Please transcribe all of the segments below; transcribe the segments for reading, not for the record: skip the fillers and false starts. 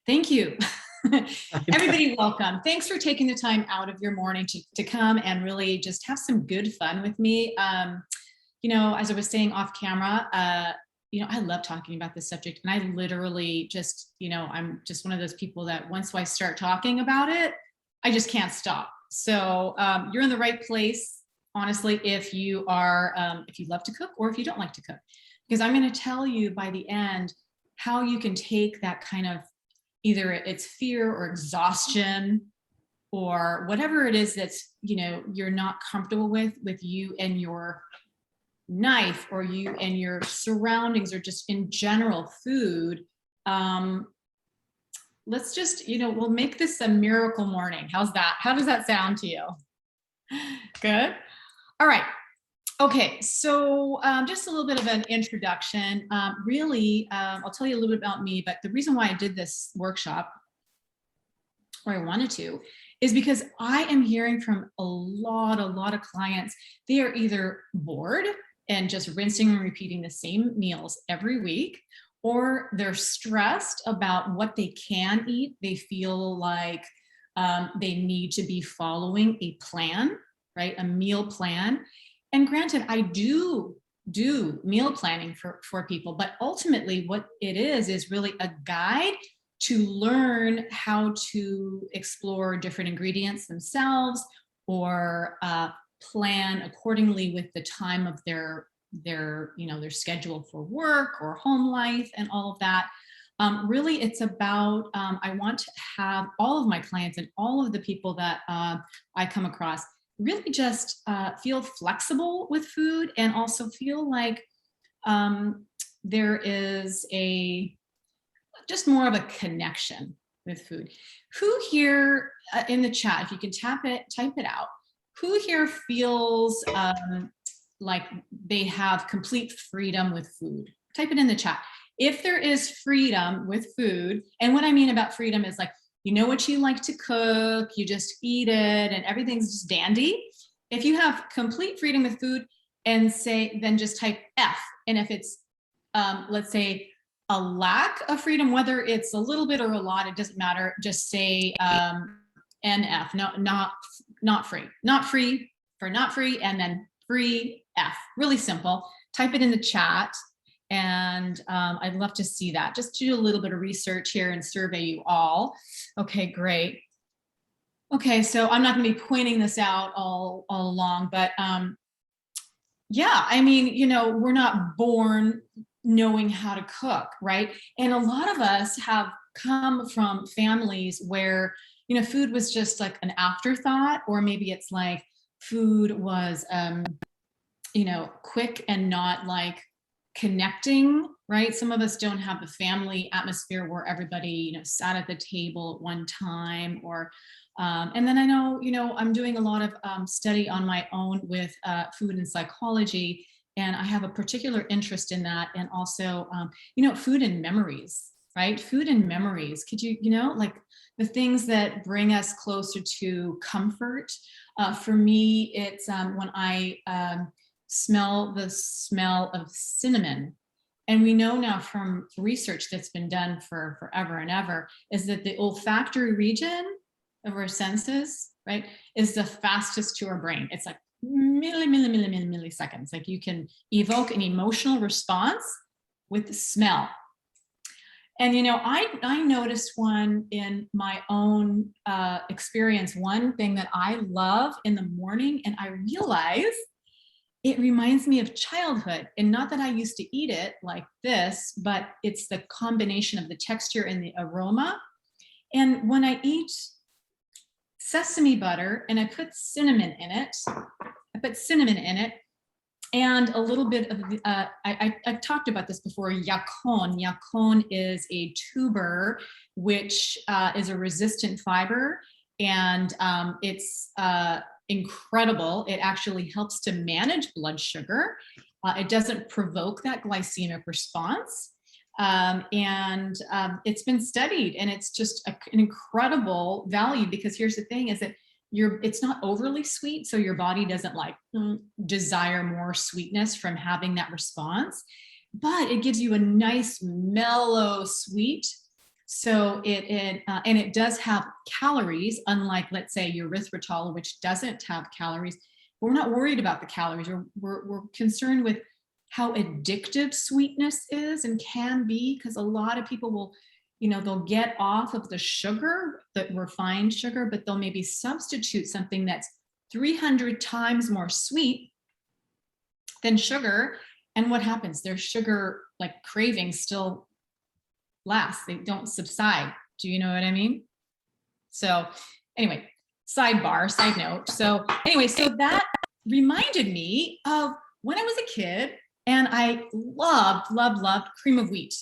Thank you. Everybody, welcome. Thanks for taking the time out of your morning to come and really just have some good fun with me. As I was saying off camera, I love talking about this subject, and I literally just, I'm just one of those people that once I start talking about it, I just can't stop. So you're in the right place, honestly, if you love to cook or if you don't like to cook, because I'm going to tell you by the end how you can take that kind of either it's fear or exhaustion or whatever it is that's, you're not comfortable with you and your knife or you and your surroundings or just in general food. Let's just, we'll make this a miracle morning. How's that? How does that sound to you? Good. All right. Okay, so just a little bit of an introduction. I'll tell you a little bit about me, but the reason why I did this workshop, or I wanted to, is because I am hearing from a lot of clients. They are either bored and just rinsing and repeating the same meals every week, or they're stressed about what they can eat. They feel like they need to be following a plan, right? A meal plan. And granted, I do meal planning for people, but ultimately what it is really a guide to learn how to explore different ingredients themselves or plan accordingly with the time of their schedule for work or home life and all of that. Really, it's about, I want to have all of my clients and all of the people that I come across really just feel flexible with food and also feel like there is just more of a connection with food. Who here in the chat, if you can type it out, who here feels like they have complete freedom with food? Type it in the chat. If there is freedom with food, and what I mean about freedom is like, you know what you like to cook, you just eat it and everything's just dandy. If you have complete freedom with food then just type F. And if it's, let's say, a lack of freedom, whether it's a little bit or a lot, it doesn't matter. Just say NF, not free. Not free for not free, and then free F. Really simple. Type it in the chat. And I'd love to see that. Just do a little bit of research here and survey you all. Okay, great. Okay, so I'm not going to be pointing this out all along, but yeah, I mean, we're not born knowing how to cook, right? And a lot of us have come from families where, food was just like an afterthought, or maybe it's like food was, quick and not like connecting, right? Some of us don't have the family atmosphere where everybody, sat at the table at one time, or, and then I know, I'm doing a lot of study on my own with food and psychology, and I have a particular interest in that. And also, food and memories, right? Food and memories. Could you, like the things that bring us closer to comfort. For me, it's when I, smell the smell of cinnamon. And we know now from research that's been done for forever and ever is that the olfactory region of our senses, right, is the fastest to our brain. It's like milliseconds. Like you can evoke an emotional response with the smell. And, I noticed one in my own experience, one thing that I love in the morning, and I realize it reminds me of childhood, and not that I used to eat it like this, but it's the combination of the texture and the aroma. And when I eat sesame butter and I put cinnamon in it, and a little bit of, I've talked about this before, yacon. Yacon is a tuber, which is a resistant fiber, and it's incredible. It actually helps to manage blood sugar. It doesn't provoke that glycemic response. And it's been studied, and it's just an incredible value, because here's the thing is that it's not overly sweet, so your body doesn't like desire more sweetness from having that response, but it gives you a nice mellow sweet So and it does have calories, unlike, let's say, erythritol, which doesn't have calories. We're not worried about the calories. We're concerned with how addictive sweetness is and can be, because a lot of people will, they'll get off of the sugar, the refined sugar, but they'll maybe substitute something that's 300 times more sweet than sugar. And what happens? Their sugar cravings still last. They don't subside. Do you know what I mean? So anyway, side note. So anyway, so that reminded me of when I was a kid, and I loved cream of wheat.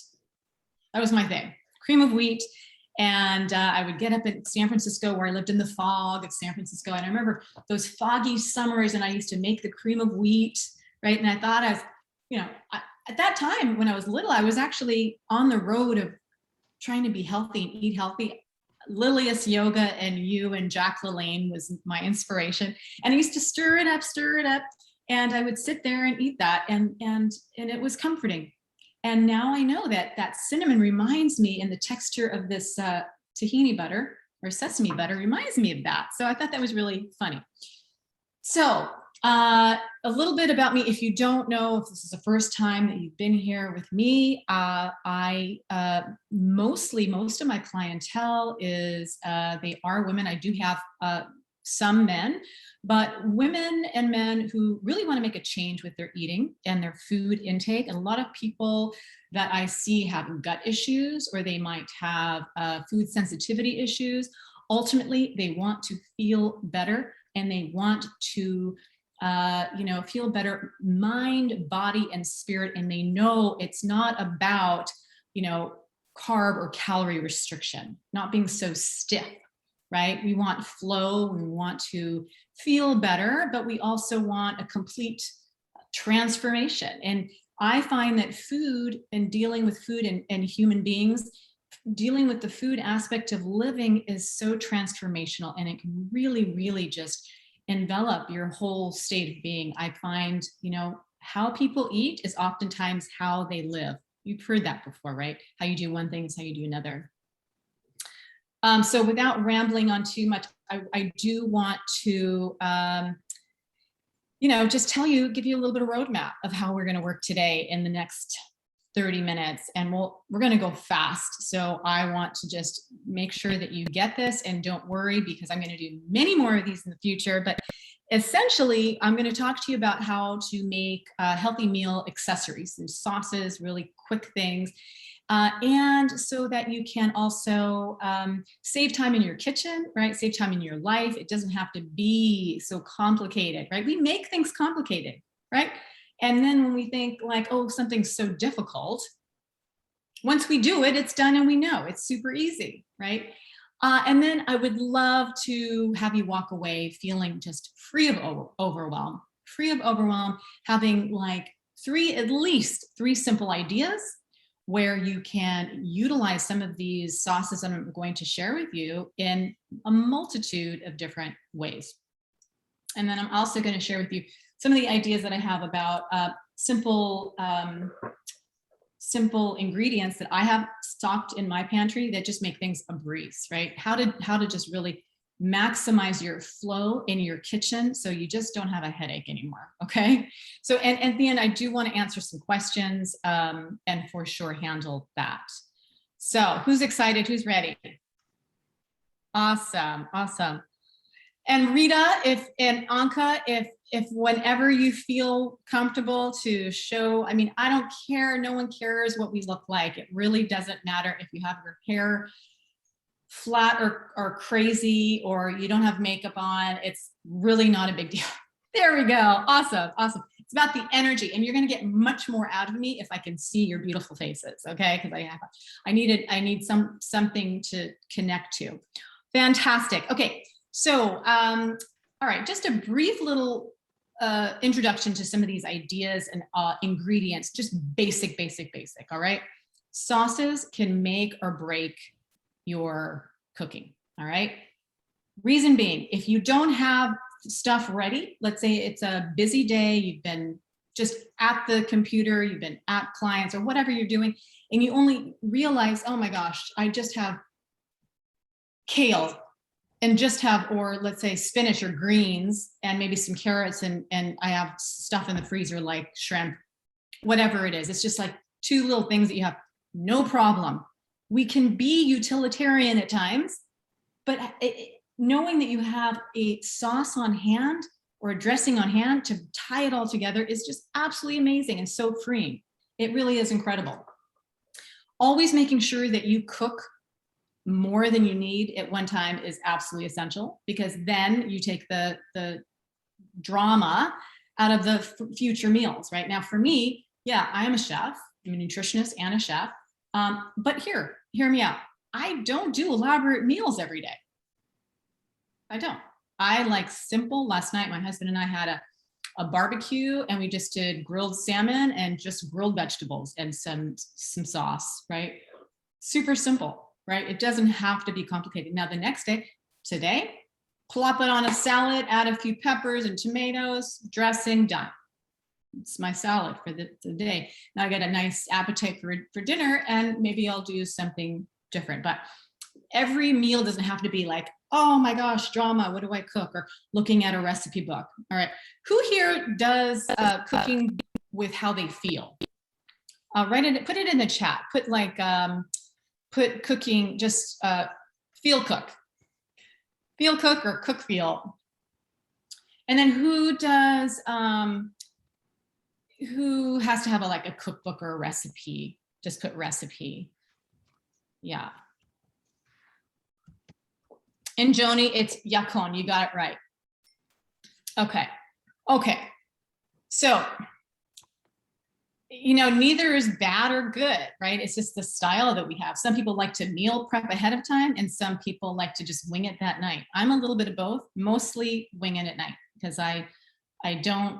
That was my thing, cream of wheat. And I would get up in San Francisco, where I lived in the fog of San Francisco. And I remember those foggy summers, and I used to make the cream of wheat, right? And I thought at that time when I was little, I was actually on the road of trying to be healthy and eat healthy. Lilius Yoga and you and Jack LaLanne was my inspiration. And I used to stir it up. And I would sit there and eat that. And it was comforting. And now I know that cinnamon reminds me, and the texture of this tahini butter or sesame butter reminds me of that. So I thought that was really funny. So a little bit about me. If you don't know, if this is the first time that you've been here with me, most of my clientele is, they are women. I do have some men, but women and men who really want to make a change with their eating and their food intake. And a lot of people that I see have gut issues, or they might have food sensitivity issues. Ultimately, they want to feel better, and they want to feel better mind, body, and spirit. And they know it's not about, carb or calorie restriction, not being so stiff, right? We want flow, we want to feel better, but we also want a complete transformation. And I find that food and dealing with food and human beings, dealing with the food aspect of living is so transformational, and it can really, really just envelop your whole state of being. I find, how people eat is oftentimes how they live. You've heard that before, right? How you do one thing is how you do another. So without rambling on too much, I do want to, just give you a little bit of roadmap of how we're going to work today in the next 30 minutes, and we're going to go fast. So I want to just make sure that you get this, and don't worry, because I'm going to do many more of these in the future. But essentially, I'm going to talk to you about how to make healthy meal accessories and sauces, really quick things. And so that you can also save time in your kitchen, right? Save time in your life. It doesn't have to be so complicated, right? We make things complicated, right? And then when we think oh, something's so difficult, once we do it, it's done, and we know it's super easy, right? And then I would love to have you walk away feeling just free of overwhelm, having at least three simple ideas where you can utilize some of these sauces that I'm going to share with you in a multitude of different ways. And then I'm also going to share with you some of the ideas that I have about simple ingredients that I have stocked in my pantry that just make things a breeze, right? How to just really maximize your flow in your kitchen so you just don't have a headache anymore, okay? So, and at the end, I do want to answer some questions and for sure handle that. So who's excited? Who's ready? Awesome. And Rita, and Anka, if whenever you feel comfortable to show, I don't care, no one cares what we look like. It really doesn't matter if you have your hair flat or crazy, or you don't have makeup on. It's really not a big deal. There we go. Awesome. It's about the energy, and you're going to get much more out of me if I can see your beautiful faces, okay? Because I need something to connect to. Fantastic. Okay. So, all right, just a brief little introduction to some of these ideas and ingredients, just basic, all right? Sauces can make or break your cooking, all right? Reason being, if you don't have stuff ready, let's say it's a busy day, you've been just at the computer, you've been at clients or whatever you're doing, and you only realize, oh my gosh, I just have kale and just have, or let's say spinach or greens and maybe some carrots, and I have stuff in the freezer like shrimp, whatever it is. It's just like 2 little things that you have, no problem. We can be utilitarian at times, but knowing that you have a sauce on hand or a dressing on hand to tie it all together is just absolutely amazing and so freeing. It really is incredible. Always making sure that you cook more than you need at one time is absolutely essential, because then you take the drama out of the future meals. Right now, for me, yeah, I am a chef. I'm a nutritionist and a chef. But hear me out. I don't do elaborate meals every day. I don't. I like simple. Last night, my husband and I had a barbecue, and we just did grilled salmon and just grilled vegetables and some sauce, right? Super simple, right? It doesn't have to be complicated. Now, the next day, today, plop it on a salad, add a few peppers and tomatoes, dressing, done. It's my salad for the day. Now I get a nice appetite for dinner, and maybe I'll do something different. But every meal doesn't have to be like, oh my gosh, drama, what do I cook? Or looking at a recipe book. All right, who here does cooking with how they feel? Put it in the chat. Put like, put cooking, just feel cook or cook feel. And then who does, who has to have like a cookbook or a recipe? Just put recipe. Yeah. And Joni, it's yakon. You got it right. Okay. So, neither is bad or good, right? It's just the style that we have. Some people like to meal prep ahead of time, and some people like to just wing it that night. I'm a little bit of both, mostly wing it at night, because I don't,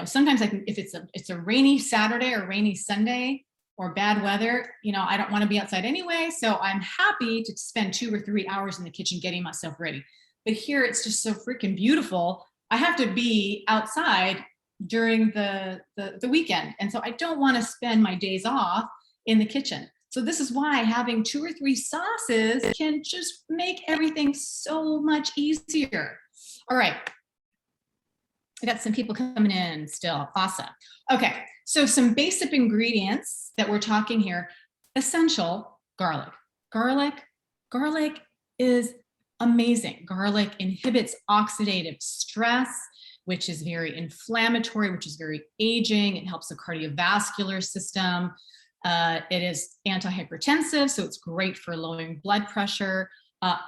sometimes if it's a rainy Saturday or rainy Sunday or bad weather, I don't want to be outside anyway. So I'm happy to spend 2 or 3 hours in the kitchen getting myself ready. But here it's just so freaking beautiful. I have to be outside during the weekend. And so I don't want to spend my days off in the kitchen. So this is why having 2 or 3 sauces can just make everything so much easier. All right. I got some people coming in still. Awesome. Okay. So some basic ingredients that we're talking here. Essential: garlic. Garlic is amazing. Garlic inhibits oxidative stress, which is very inflammatory, which is very aging. It helps the cardiovascular system. It is antihypertensive, so it's great for lowering blood pressure.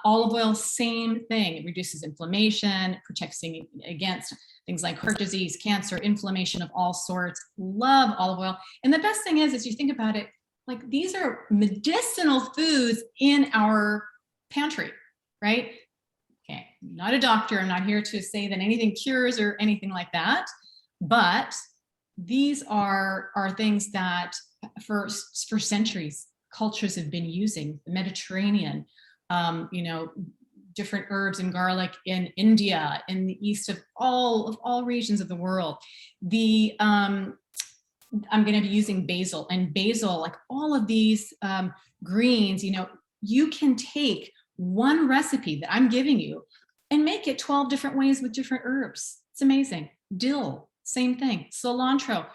Olive oil, same thing. It reduces inflammation, protects against things like heart disease, cancer, inflammation of all sorts. Love olive oil. And the best thing is you think about it, like these are medicinal foods in our pantry, right? Okay, I'm not a doctor. I'm not here to say that anything cures or anything like that. But these are things that for centuries, cultures have been using. The Mediterranean, different herbs and garlic in India, in the east of all regions of the world. I'm going to be using basil, and basil, like all of these greens, you can take one recipe that I'm giving you and make it 12 different ways with different herbs. It's amazing. Dill, same thing. Cilantro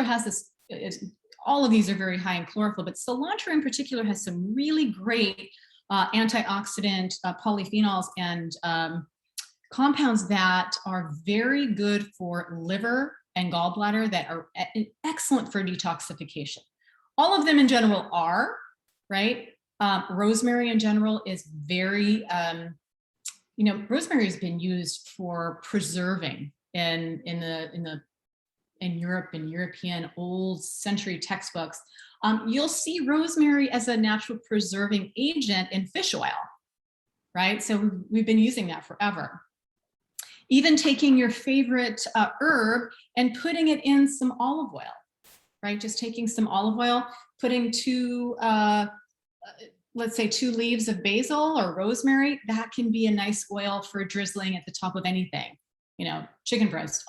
has this, all of these are very high in chlorophyll, but cilantro in particular has some really great antioxidant polyphenols and compounds that are very good for liver and gallbladder, that are excellent for detoxification. All of them in general are, right? Rosemary in general is very, rosemary has been used for preserving in Europe, in European old century textbooks. You'll see rosemary as a natural preserving agent in fish oil, right? So we've been using that forever. Even taking your favorite herb and putting it in some olive oil, right? Just taking some olive oil, putting let's say 2 leaves of basil or rosemary, that can be a nice oil for drizzling at the top of anything. Chicken breast,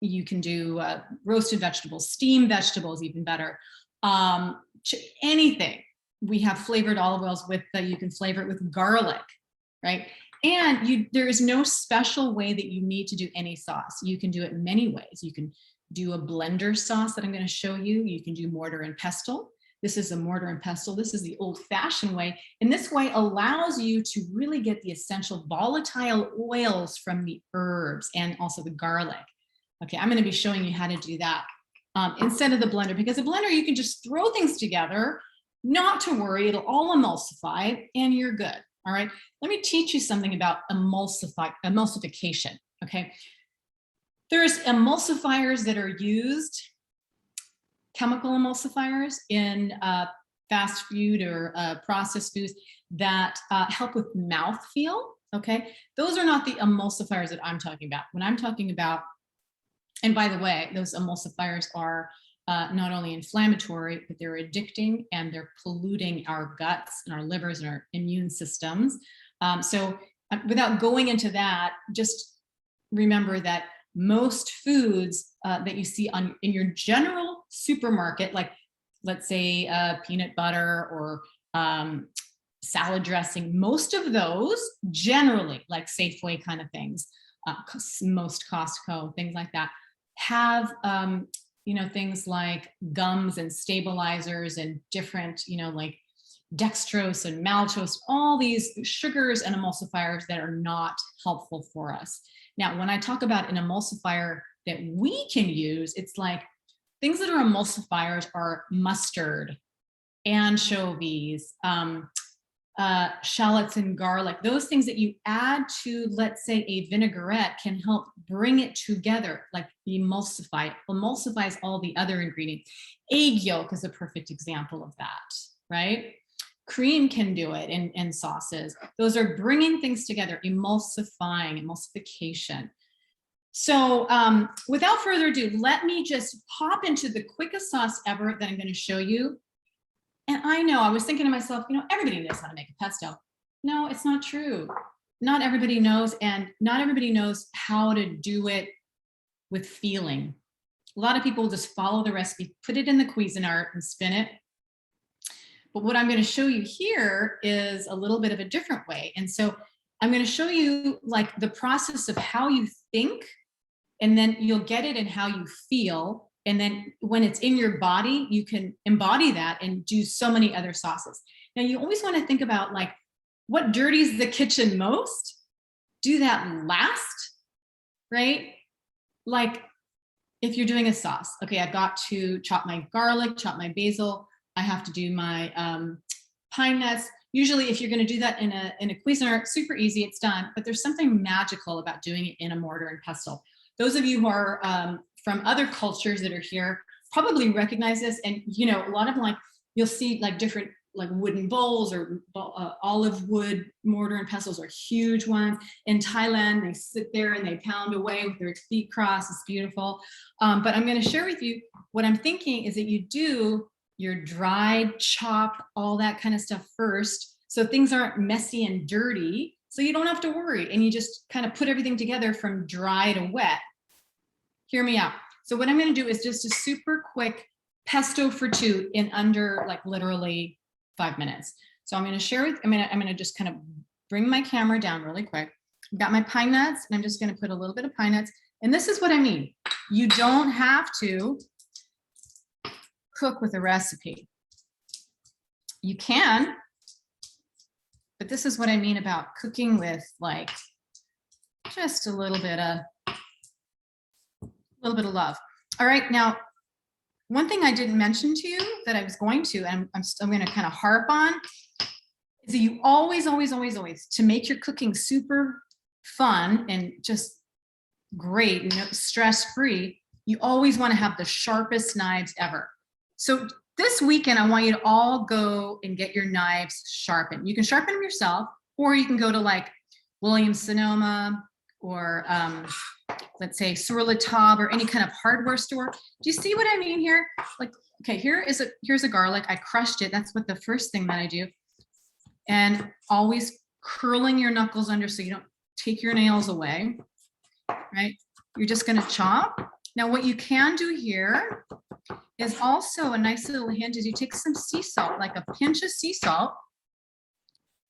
you can do roasted vegetables, steamed vegetables, even better. anything. We have flavored olive oils with, you can flavor it with garlic, right? And there is no special way that you need to do any sauce. You can do it many ways. You can do a blender sauce that I'm going to show you. You can do mortar and pestle. This is a mortar and pestle. This is the old-fashioned way. And this way allows you to really get the essential volatile oils from the herbs and also the garlic. Okay, I'm going to be showing you how to do that instead of the blender, because a blender, you can just throw things together, not to worry, it'll all emulsify and you're good. All right, let me teach you something about emulsification. Okay, there's emulsifiers that are used, chemical emulsifiers in fast food or processed foods that help with mouthfeel. Okay, those are not the emulsifiers that I'm talking about. When I'm talking about, and by the way, those emulsifiers are not only inflammatory, but they're addicting and they're polluting our guts and our livers and our immune systems. So without going into that, just remember that most foods that you see in your general supermarket, like let's say peanut butter or salad dressing, most of those generally, like Safeway kind of things, most Costco, things like that, have things like gums and stabilizers and different, like dextrose and maltose, all these sugars and emulsifiers that are not helpful for us. Now, when I talk about an emulsifier that we can use, it's like things that are emulsifiers are mustard, anchovies, shallots and garlic. Those things that you add to, let's say, a vinaigrette can help bring it together, like emulsifies all the other ingredients. Egg yolk is a perfect example of that, right? Cream can do it in sauces. Those are bringing things together, emulsification. So without further ado, let me just hop into the quickest sauce ever that I'm going to show you. And I know, I was thinking to myself, everybody knows how to make a pesto. No, it's not true. Not everybody knows, and not everybody knows how to do it with feeling. A lot of people just follow the recipe, put it in the Cuisinart and spin it. But what I'm going to show you here is a little bit of a different way. And so I'm going to show you like the process of how you think, and then you'll get it in how you feel. And then when it's in your body, you can embody that and do so many other sauces. Now, you always want to think about like what dirties the kitchen most, do that last, right? Like if you're doing a sauce, okay, I've got to chop my garlic, chop my basil. I have to do my pine nuts. Usually if you're going to do that in a Cuisinart, super easy, it's done. But there's something magical about doing it in a mortar and pestle. Those of you who are from other cultures that are here probably recognize this. And, a lot of like, you'll see like different like wooden bowls or olive wood mortar and pestles are huge ones. In Thailand, they sit there and they pound away with their feet crossed. It's beautiful. But I'm going to share with you what I'm thinking is that you do your dried, chop, all that kind of stuff first, so things aren't messy and dirty, so you don't have to worry, and you just kind of put everything together from dry to wet. Hear me out. So what I'm going to do is just a super quick pesto for two in under like literally 5 minutes. So I'm going to share with, I'm going to just kind of bring my camera down really quick. I've got my pine nuts, and I'm just going to put a little bit of pine nuts. And this is what I mean. You don't have to cook with a recipe. You can, but this is what I mean about cooking with like just a little bit of love. All right, now one thing I didn't mention to you that I was going to, and I'm going to kind of harp on, is that you always, to make your cooking super fun and just great, stress-free, you always want to have the sharpest knives ever. So this weekend, I want you to all go and get your knives sharpened. You can sharpen them yourself, or you can go to like Williams-Sonoma or let's say Sur La Table or any kind of hardware store. Do you see what I mean here? Like, okay, here's a garlic. I crushed it. That's what the first thing that I do. And always curling your knuckles under so you don't take your nails away, right? You're just going to chop. Now, what you can do here is also a nice little hint is you take some sea salt, like a pinch of sea salt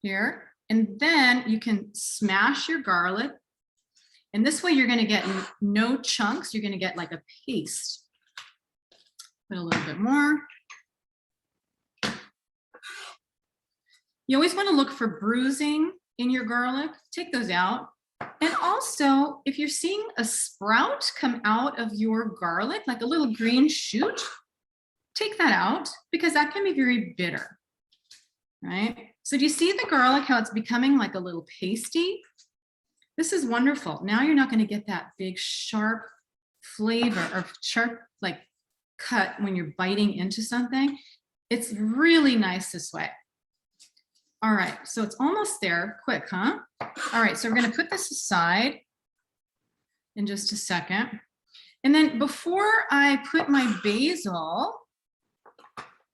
here, and then you can smash your garlic. And this way you're going to get no chunks. You're going to get like a paste. Put a little bit more. You always want to look for bruising in your garlic. Take those out. And also, if you're seeing a sprout come out of your garlic, like a little green shoot, take that out because that can be very bitter, right? So do you see the garlic, how it's becoming like a little pasty? This is wonderful. Now you're not going to get that big sharp flavor or sharp like cut when you're biting into something. It's really nice this way. All right, so it's almost there. Quick, huh? All right, so we're going to put this aside in just a second. And then before I put my basil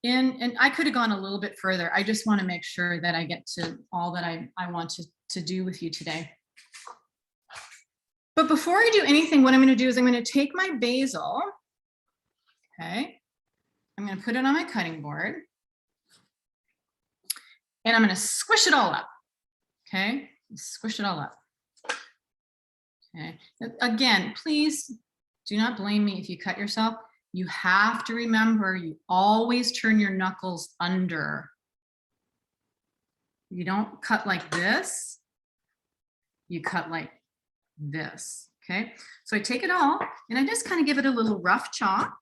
in, and I could have gone a little bit further. I just want to make sure that I get to all that I want to do with you today. But before I do anything, what I'm going to do is I'm going to take my basil. Okay, I'm going to put it on my cutting board. And I'm going to squish it all up. Okay, squish it all up. Okay, again, please do not blame me if you cut yourself. You have to remember you always turn your knuckles under. You don't cut like this. You cut like this. Okay, so I take it all and I just kind of give it a little rough chop.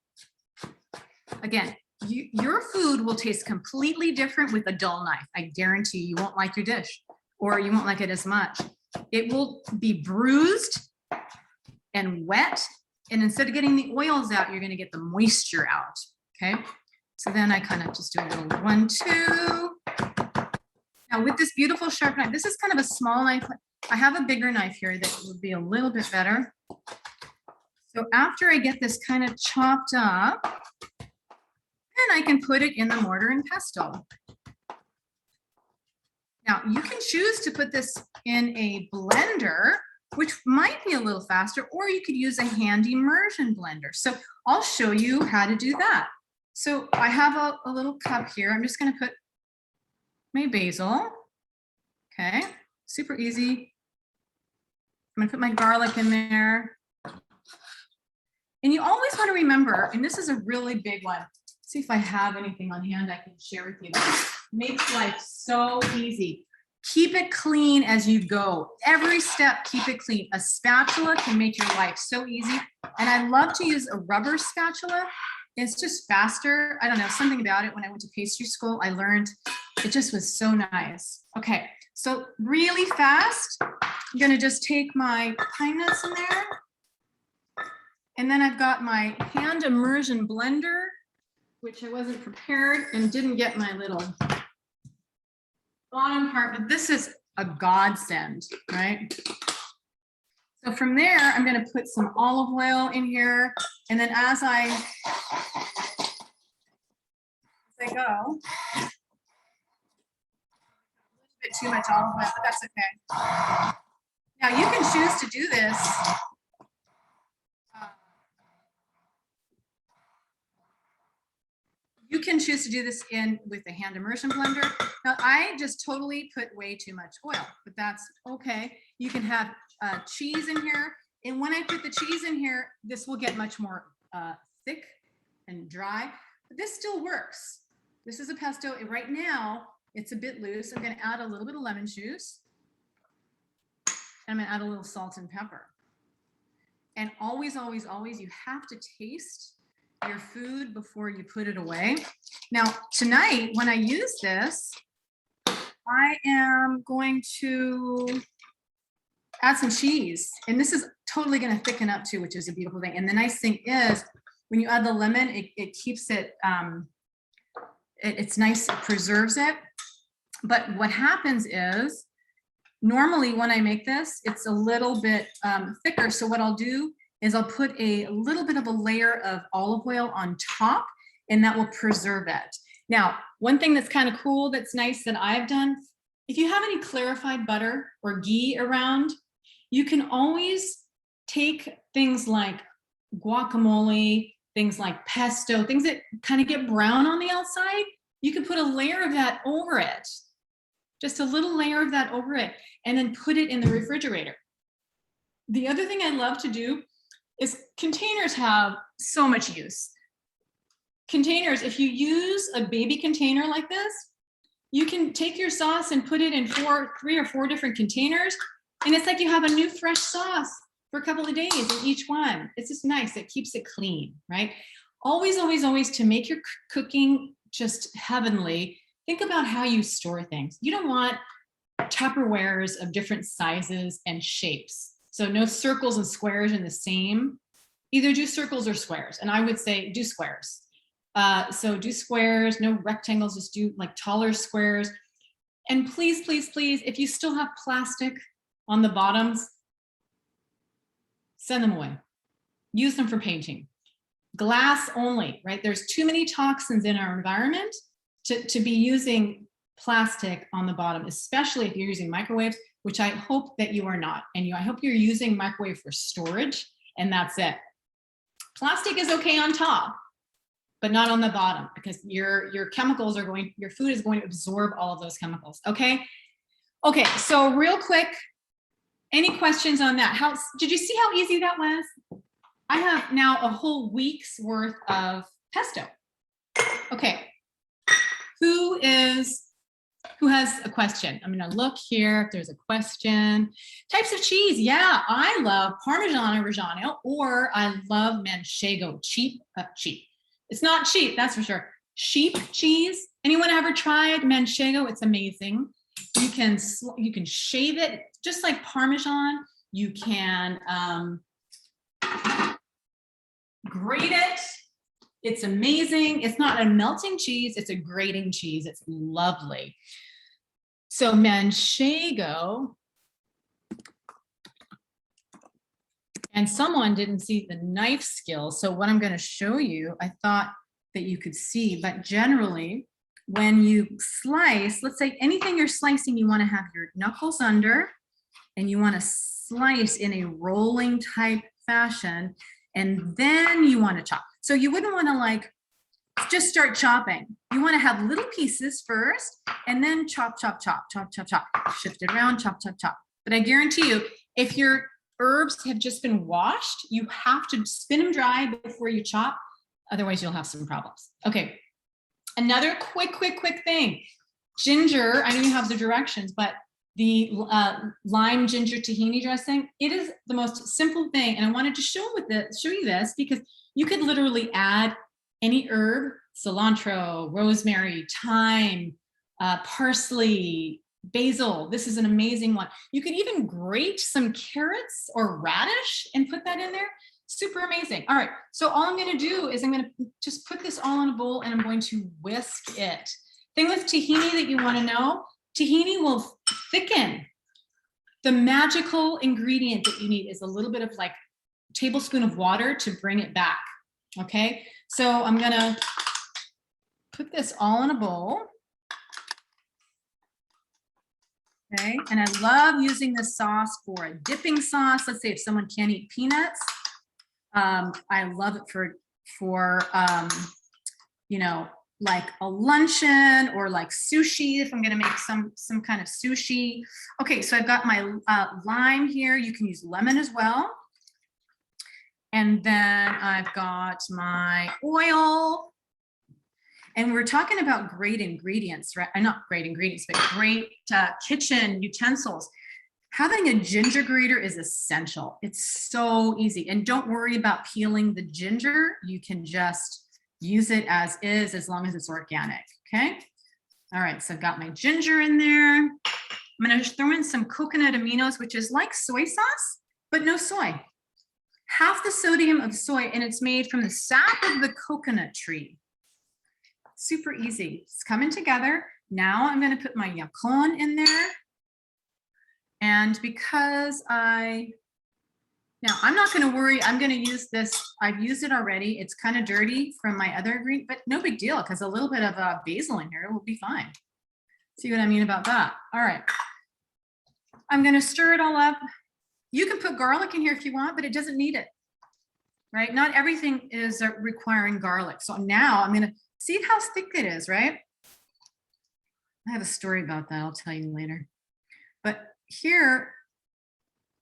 Again, your food will taste completely different with a dull knife. I guarantee you won't like your dish, or you won't like it as much. It will be bruised and wet, and instead of getting the oils out, you're going to get the moisture out. Okay, so then I kind of just do a little 1, 2. Now with this beautiful sharp knife, this is kind of a small knife. I have a bigger knife here that would be a little bit better. So after I get this kind of chopped up, then I can put it in the mortar and pestle. Now you can choose to put this in a blender, which might be a little faster, or you could use a hand immersion blender. So I'll show you how to do that. So I have a little cup here. I'm just going to put my basil. Okay, super easy. I'm going to put my garlic in there. And you always want to remember, and this is a really big one. See if I have anything on hand I can share with you. Makes life so easy. Keep it clean as you go. Every step, keep it clean. A spatula can make your life so easy. And I love to use a rubber spatula. It's just faster. I don't know, something about it. When I went to pastry school, I learned it just was so nice. Okay, so really fast, I'm gonna just take my pine nuts in there. And then I've got my hand immersion blender, which I wasn't prepared and didn't get my little bottom part, but this is a godsend, right? So from there, I'm going to put some olive oil in here. And then as I go, a bit too much olive oil, but that's okay. Now you can choose to do this. You can choose to do this with a hand immersion blender. Now I just totally put way too much oil, but that's okay. You can have cheese in here. And when I put the cheese in here, this will get much more thick and dry, but this still works. This is a pesto. Right now, it's a bit loose. I'm going to add a little bit of lemon juice. And I'm going to add a little salt and pepper. And always, always, always, you have to taste your food before you put it away. Now, tonight, when I use this, I am going to add some cheese. And this is totally going to thicken up too, which is a beautiful thing. And the nice thing is, when you add the lemon, it keeps it, it's nice, it preserves it. But what happens is, normally when I make this, it's a little bit thicker. So what I'll do is I'll put a little bit of a layer of olive oil on top, and that will preserve it. Now, one thing that's kind of cool, that's nice that I've done, if you have any clarified butter or ghee around, you can always take things like guacamole, things like pesto, things that kind of get brown on the outside, you can put a layer of that over it. Just a little layer of that over it, and then put it in the refrigerator. The other thing I love to do is containers have so much use. Containers, if you use a baby container like this, you can take your sauce and put it in 3 or 4 different containers, and it's like you have a new fresh sauce for a couple of days in each one. It's just nice. It keeps it clean, right? Always, always, always, to make your cooking just heavenly, think about how you store things. You don't want Tupperwares of different sizes and shapes. So no circles and squares in the same. Either do circles or squares. And I would say do squares. So do squares, no rectangles, just do like taller squares. And please, please, please, if you still have plastic on the bottoms, send them away. Use them for painting. Glass only, right? There's too many toxins in our environment to be using plastic on the bottom, especially if you're using microwaves, which I hope that you are not. And I hope you're using microwave for storage, and that's it. Plastic is okay on top, but not on the bottom, because your chemicals are going, your food is going to absorb all of those chemicals, okay? Okay, so real quick, any questions on that? Did you see how easy that was? I have now a whole week's worth of pesto. Okay, who has a question? I'm gonna look here if there's a question. Types of cheese, yeah, I love Parmesan Reggiano, or I love Manchego, cheap. It's not cheap, that's for sure. Sheep cheese. Anyone ever tried Manchego? It's amazing. You can shave it just like Parmesan. You can grate it. It's amazing. It's not a melting cheese, it's a grating cheese. It's lovely. So Manchego, and someone didn't see the knife skill. So what I'm going to show you, I thought that you could see, but generally when you slice, let's say anything you're slicing, you want to have your knuckles under, and you want to slice in a rolling type fashion, and then you want to chop. So you wouldn't want to like just start chopping. You want to have little pieces first, and then chop, chop, chop, chop, chop, chop, shift it around, chop, chop, chop. But I guarantee you, if your herbs have just been washed, you have to spin them dry before you chop. Otherwise, you'll have some problems. Okay. Another quick thing. Ginger, I know you have the directions, but the lime ginger tahini dressing, it is the most simple thing. And I wanted to show you this because you could literally add any herb, cilantro, rosemary, thyme, parsley, basil. This is an amazing one. You can even grate some carrots or radish and put that in there. Super amazing. All right, so all I'm going to do is I'm going to just put this all in a bowl, and I'm going to whisk it. Thing with tahini that you want to know, tahini will thicken. The magical ingredient that you need is a little bit of like a tablespoon of water to bring it back. Okay, so I'm going to put this all in a bowl. Okay, and I love using this sauce for a dipping sauce. Let's say if someone can't eat peanuts, I love it for you know, like a luncheon or like sushi, if I'm going to make some kind of sushi. Okay, so I've got my lime here. You can use lemon as well. And then I've got my oil. And we're talking about great ingredients, right? Not great ingredients, but great kitchen utensils. Having a ginger grater is essential. It's so easy. And don't worry about peeling the ginger. You can just use it as is, as long as it's organic, okay? All right, so I've got my ginger in there. I'm gonna throw in some coconut aminos, which is like soy sauce, but no soy. Half the sodium of soy, and it's made from the sap of the coconut tree. Super easy. It's coming together. Now I'm gonna put my yacon in there. And because now I'm not going to worry, I'm going to use this. I've used it already. It's kind of dirty from my other ingredient, but no big deal because a little bit of basil in here will be fine. See what I mean about that? All right. I'm going to stir it all up. You can put garlic in here if you want, but it doesn't need it. right? Not everything is requiring garlic. So now I'm gonna see how thick it is, right? I have a story about that, I'll tell you later. But here,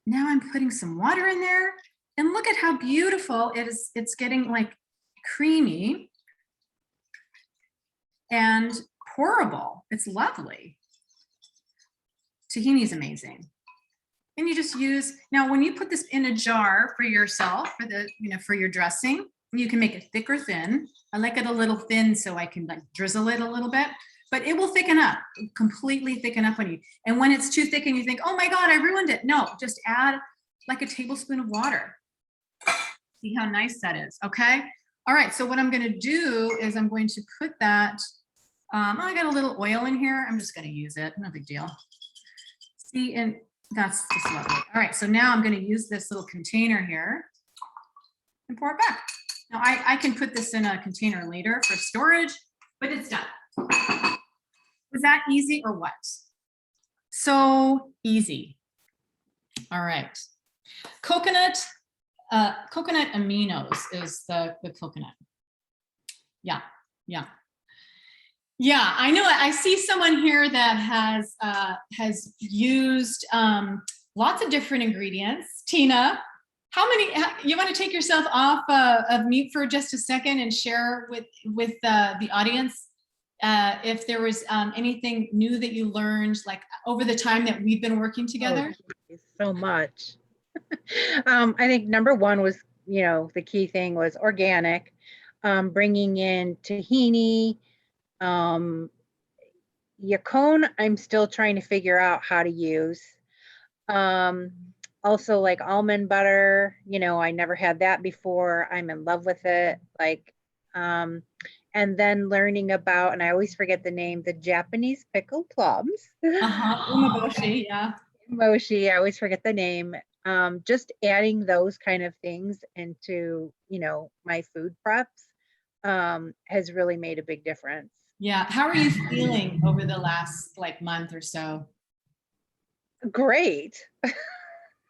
now I'm putting some water in there, and look at how beautiful it is. It's getting like creamy and pourable. It's lovely. Tahini is amazing. And you just use, now when you put this in a jar for yourself, for the, for your dressing, you can make it thick or thin. I like it a little thin so I can like drizzle it a little bit, but it will thicken up, completely thicken up when you, and when it's too thick and you think, oh my God, I ruined it. No, just add like a tablespoon of water. See how nice that is, okay? All right, so what I'm gonna do is I'm going to put that, I got a little oil in here. I'm just gonna use it, no big deal. See, and that's just lovely. All right, so now I'm gonna use this little container here and pour it back. Now I can put this in a container later for storage, but it's done. Was that easy or what? So easy. All right. Coconut Aminos is the coconut. Yeah. Yeah, I know. I see someone here that has used lots of different ingredients. Tina, how many? You want to take yourself off of mute for just a second and share with the audience if there was anything new that you learned, like over the time that we've been working together? Oh, thank you so much. I think number one was, the key thing was organic, bringing in tahini, yacon, I'm still trying to figure out how to use. Also like almond butter, I never had that before. I'm in love with it. And then learning about, and I always forget the name, the Japanese pickled plums. Umaboshi, yeah. Moshi, I always forget the name. Just adding those kind of things into, my food preps has really made a big difference. Yeah. How are you feeling over the last month or so? Great.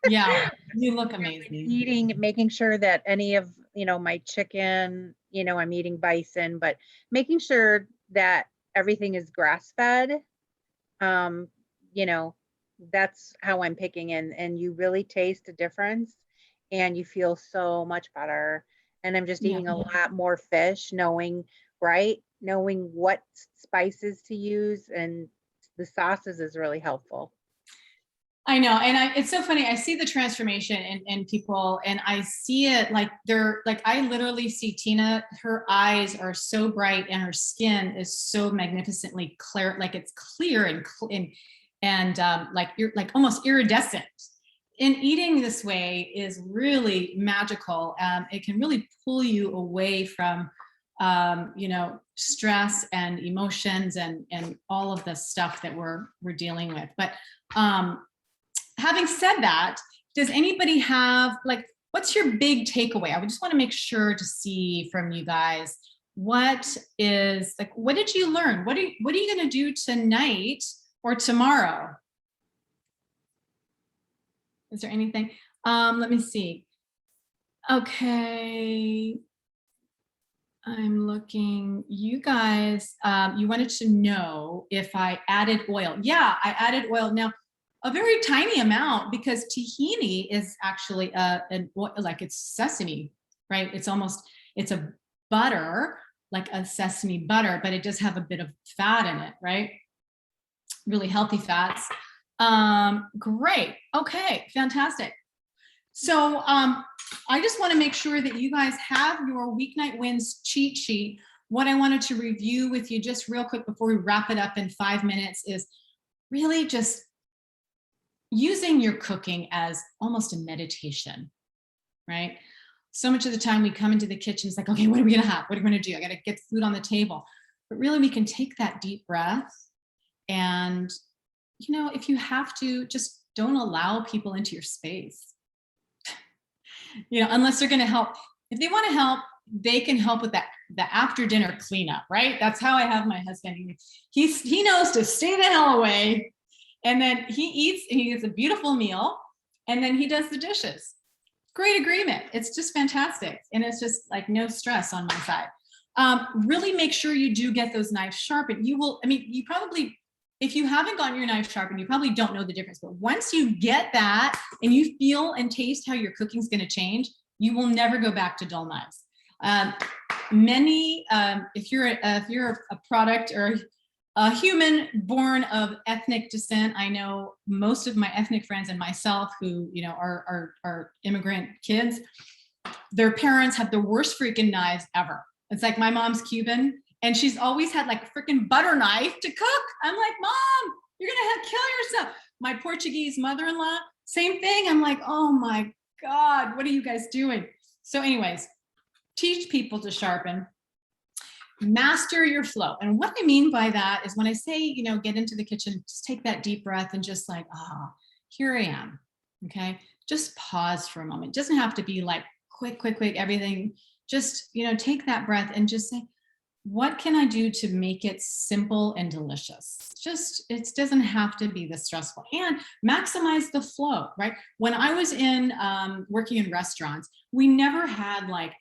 Yeah, you look amazing. Making sure that any of, my chicken, I'm eating bison, but making sure that everything is grass fed. That's how I'm picking and you really taste a difference and you feel so much better. And I'm just eating a lot more fish, knowing what spices to use, and the sauces is really helpful. I know. And it's so funny. I see the transformation in people, and I see it I literally see Tina, her eyes are so bright and her skin is so magnificently clear, like it's clear and like almost iridescent. And eating this way is really magical. It can really pull you away from stress and emotions and all of the stuff that we're dealing with. But having said that, does anybody have what's your big takeaway? I would just want to make sure to see from you guys, what did you learn? What are you going to do tonight or tomorrow? Is there anything? Let me see. Okay. I'm looking, you guys, you wanted to know if I added oil. Yeah, I added oil. Now, a very tiny amount, because tahini is actually it's sesame, right? It's a butter, like a sesame butter, but it does have a bit of fat in it, right? Really healthy fats. Great. Okay, fantastic. So I just want to make sure that you guys have your Weeknight Wins cheat sheet. What I wanted to review with you just real quick before we wrap it up in 5 minutes is really just using your cooking as almost a meditation, right? So much of the time we come into the kitchen, it's like, okay, what are we gonna have? What are we gonna do? I gotta get food on the table. But really we can take that deep breath and, if you have to, just don't allow people into your space. Unless they're gonna help. If they wanna help, they can help with that, the after dinner cleanup, right? That's how I have my husband. He knows to stay the hell away. And then he eats and he gets a beautiful meal, and then he does the dishes. Great agreement. It's just fantastic. And it's just like no stress on my side. Really make sure you do get those knives sharpened. You will, I mean, you probably, if you haven't gotten your knife sharpened, you probably don't know the difference. But once you get that and you feel and taste how your cooking's going to change, you will never go back to dull knives. If you're a product or a human born of ethnic descent, I know most of my ethnic friends and myself who, you know, are immigrant kids, their parents had the worst freaking knives ever. It's like my mom's Cuban and she's always had like a freaking butter knife to cook. I'm like, Mom, you're gonna have to kill yourself. My Portuguese mother-in-law, same thing. I'm like, oh my God, what are you guys doing? So anyways, teach people to sharpen, master your flow. And what I mean by that is when I say, you know, get into the kitchen, just take that deep breath and just like, ah, here I am. Okay. Just pause for a moment. It doesn't have to be like quick, everything. Just, you know, take that breath and just say, what can I do to make it simple and delicious? Just, it doesn't have to be this stressful, and maximize the flow, right? When I was in working in restaurants, we never had like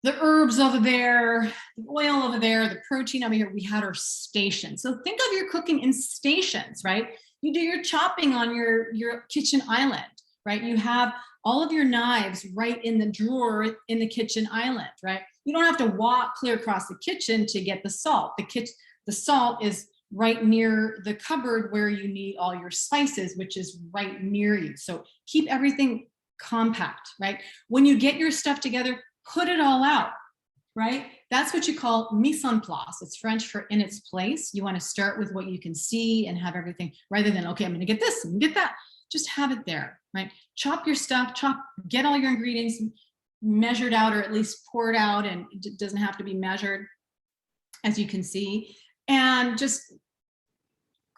the herbs over there, the oil over there, the protein over here. We had our stations. So think of your cooking in stations, right? You do your chopping on your kitchen island, right? You have all of your knives right in the drawer in the kitchen island, right? You don't have to walk clear across the kitchen to get the salt. The salt is right near the cupboard where you need all your spices, which is right near you. So keep everything compact, right? When you get your stuff together, put it all out, right? That's what you call mise en place. It's French for in its place. You want to start with what you can see and have everything rather than, okay, I'm going to get this, I'm going to get that. Just have it there, right? Chop your stuff, get all your ingredients measured out or at least poured out, and it doesn't have to be measured, as you can see, and just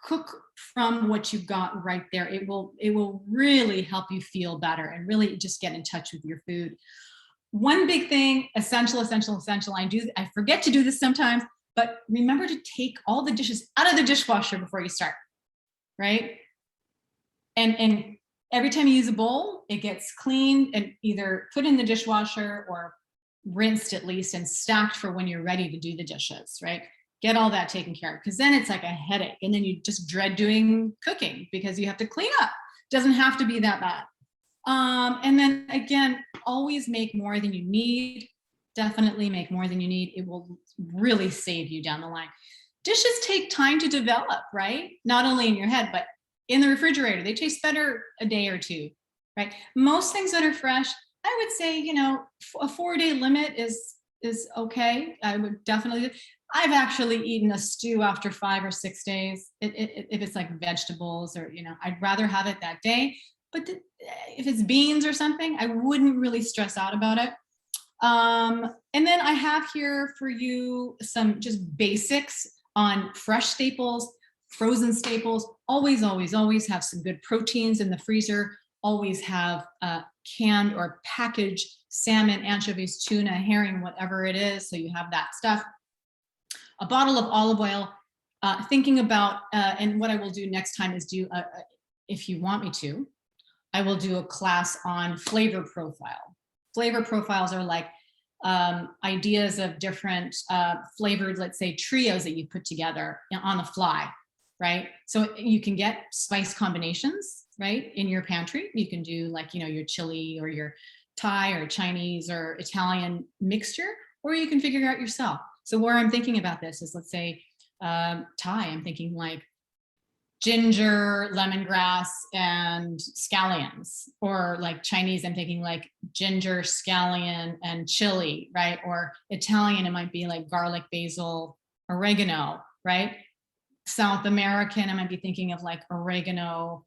cook from what you've got right there. It will really help you feel better and really just get in touch with your food. One big thing, essential. I forget to do this sometimes, but remember to take all the dishes out of the dishwasher before you start, right? And every time you use a bowl, it gets cleaned and either put in the dishwasher or rinsed at least and stacked for when you're ready to do the dishes, right? Get all that taken care of, because then it's like a headache and then you just dread doing cooking because you have to clean up. Doesn't have to be that bad. And then again, always make more than you need. Definitely make more than you need. It will really save you down the line. Dishes take time to develop, right? Not only in your head, but in the refrigerator. They taste better a day or two, right? Most things that are fresh, I would say, you know, a 4-day limit is okay. I would definitely. I've actually eaten a stew after 5 or 6 days. If it's like vegetables or, you know, I'd rather have it that day. But if it's beans or something, I wouldn't really stress out about it. And then I have here for you some just basics on fresh staples, frozen staples. Always have some good proteins in the freezer. Always have canned or packaged salmon, anchovies, tuna, herring, whatever it is. So you have that stuff. A bottle of olive oil. Thinking about, and what I will do next time is do, if you want me to, I will do a class on flavor profile. Flavor profiles are like ideas of different flavored, let's say, trios that you put together on the fly, right? So you can get spice combinations, right, in your pantry. You can do like, you know, your chili or your Thai or Chinese or Italian mixture, or you can figure it out yourself. So where I'm thinking about this is, let's say, Thai, I'm thinking like ginger, lemongrass, and scallions, or like Chinese, I'm thinking like ginger, scallion, and chili, right? Or Italian, it might be like garlic, basil, oregano, right? South American, I might be thinking of like oregano,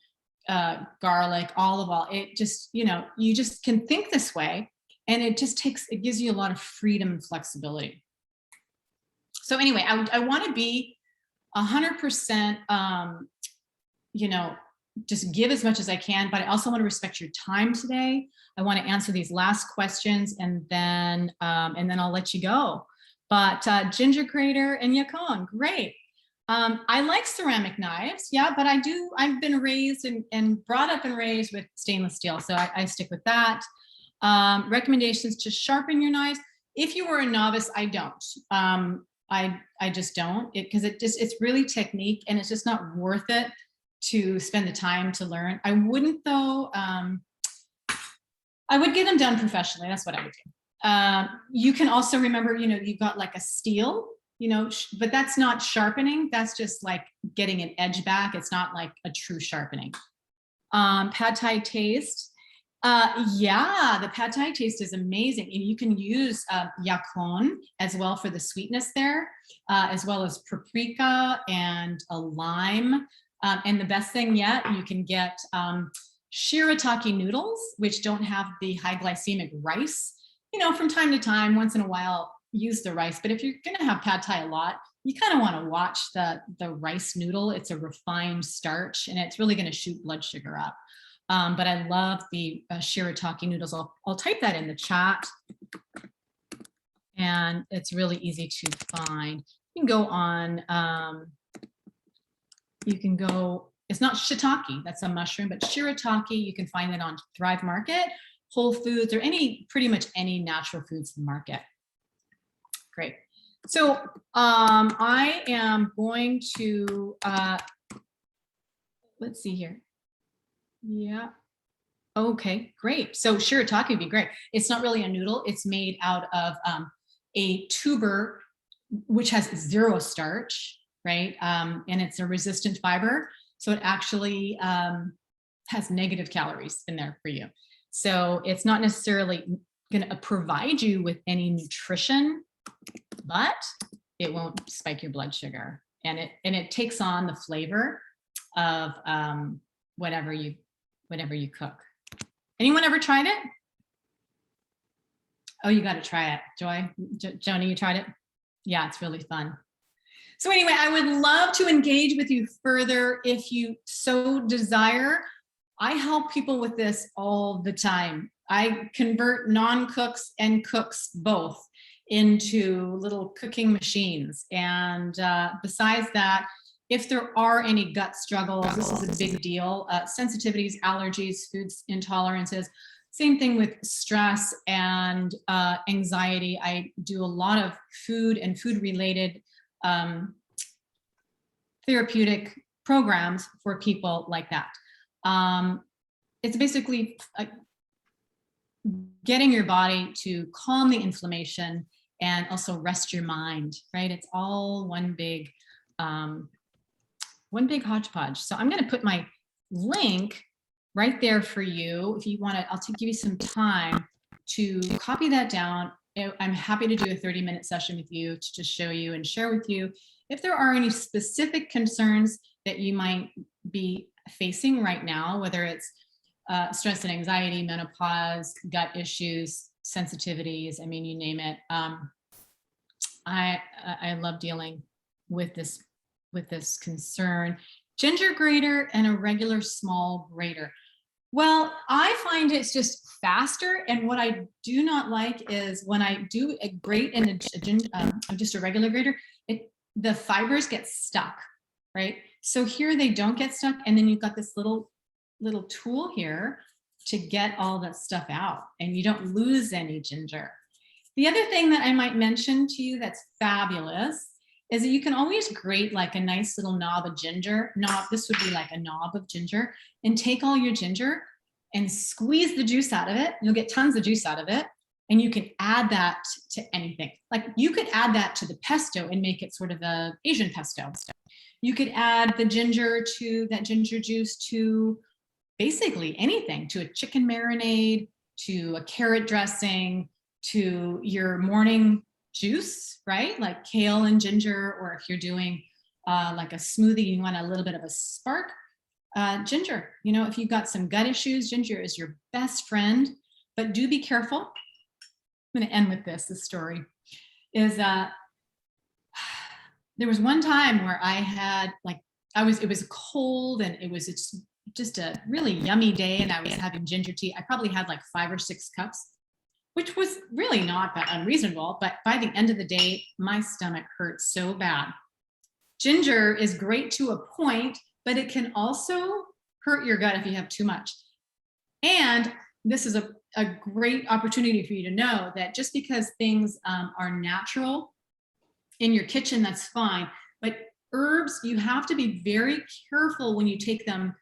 garlic, olive oil. It just, you know, you just can think this way, and it gives you a lot of freedom and flexibility. So anyway, I want to be 100%, you know, just give as much as I can, but I also want to respect your time today. I want to answer these last questions, and then I'll let you go. But ginger grater and yacon, great. I like ceramic knives, yeah, but I've been raised and brought up and raised with stainless steel, so I stick with that. Recommendations to sharpen your knives. If you were a novice, I don't. I just don't, because it's really technique, and it's just not worth it to spend the time to learn. I wouldn't though. I would get them done professionally. That's what I would do. You can also remember, you've got like a steel, but that's not sharpening. That's just like getting an edge back. It's not like a true sharpening. Pad Thai taste. Yeah, the Pad Thai taste is amazing. And you can use yakon as well for the sweetness there, as well as paprika and a lime. And the best thing yet, you can get shirataki noodles, which don't have the high glycemic rice. From time to time, once in a while, use the rice. But if you're going to have Pad Thai a lot, you kind of want to watch the rice noodle. It's a refined starch, and it's really going to shoot blood sugar up. But I love the shirataki noodles. I'll type that in the chat, and it's really easy to find. You can go on, it's not shiitake, that's a mushroom, but shirataki, you can find it on Thrive Market, Whole Foods, or pretty much any natural foods market. Great. So I am going to, let's see here. Yeah. Okay, great. So shirataki would be great. It's not really a noodle. It's made out of a tuber, which has 0 starch, right? And it's a resistant fiber. So it actually has negative calories in there for you. So it's not necessarily going to provide you with any nutrition, but it won't spike your blood sugar. And it takes on the flavor of whatever you cook. Anyone ever tried it? Oh, you got to try it. Joy, Joni, you tried it? Yeah, it's really fun. So anyway, I would love to engage with you further if you so desire. I help people with this all the time. I convert non-cooks and cooks both into little cooking machines. And besides that, if there are any gut struggles, this is a big deal. Sensitivities, allergies, food intolerances. Same thing with stress and anxiety. I do a lot of food and food-related therapeutic programs for people like that. It's basically getting your body to calm the inflammation and also rest your mind, right? It's all one big hodgepodge. So I'm going to put my link right there for you. If you want to, I'll give you some time to copy that down. I'm happy to do a 30-minute session with you to just show you and share with you if there are any specific concerns that you might be facing right now, whether it's stress and anxiety, menopause, gut issues, sensitivities, I mean, you name it. I love dealing with this concern. Ginger grater and a regular small grater. Well, I find it's just faster. And what I do not like is when I do a grate in just a regular grater, the fibers get stuck, right? So here they don't get stuck. And then you've got this little tool here to get all that stuff out, and you don't lose any ginger. The other thing that I might mention to you that's fabulous is that you can always grate like a nice little knob of ginger. This would be like a knob of ginger, and take all your ginger and squeeze the juice out of it. You'll get tons of juice out of it. And you can add that to anything. Like you could add that to the pesto and make it sort of a Asian pesto. You could add the ginger juice to basically anything, to a chicken marinade, to a carrot dressing, to your morning juice, right? Like kale and ginger, or if you're doing like a smoothie, you want a little bit of a spark, ginger. If you've got some gut issues, ginger is your best friend, but do be careful. I'm going to end with this story is there was one time where I had it was cold and it was just a really yummy day, and I was having ginger tea. I probably had like 5 or 6 cups, which was really not that unreasonable. But by the end of the day, my stomach hurt so bad. Ginger is great to a point, but it can also hurt your gut if you have too much. And this is a great opportunity for you to know that just because things are natural in your kitchen, that's fine. But herbs, you have to be very careful when you take them.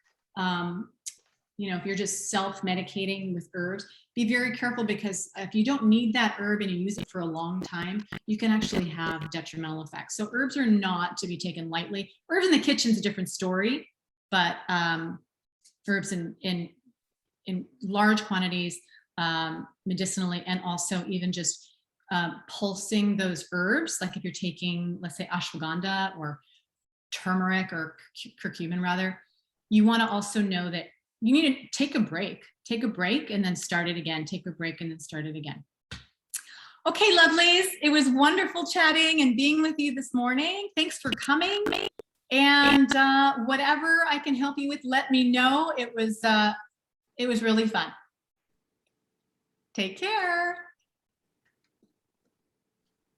You know, if you're just self-medicating with herbs, be very careful, because if you don't need that herb and you use it for a long time, you can actually have detrimental effects. So herbs are not to be taken lightly. Herbs in the kitchen is a different story, but herbs in large quantities, medicinally, and also even just pulsing those herbs, like if you're taking, let's say, ashwagandha or turmeric or curcumin rather, you want to also know that you need to take a break and then start it again, take a break and then start it again. Okay, lovelies, it was wonderful chatting and being with you this morning. Thanks for coming. And whatever I can help you with, let me know. It was really fun. Take care.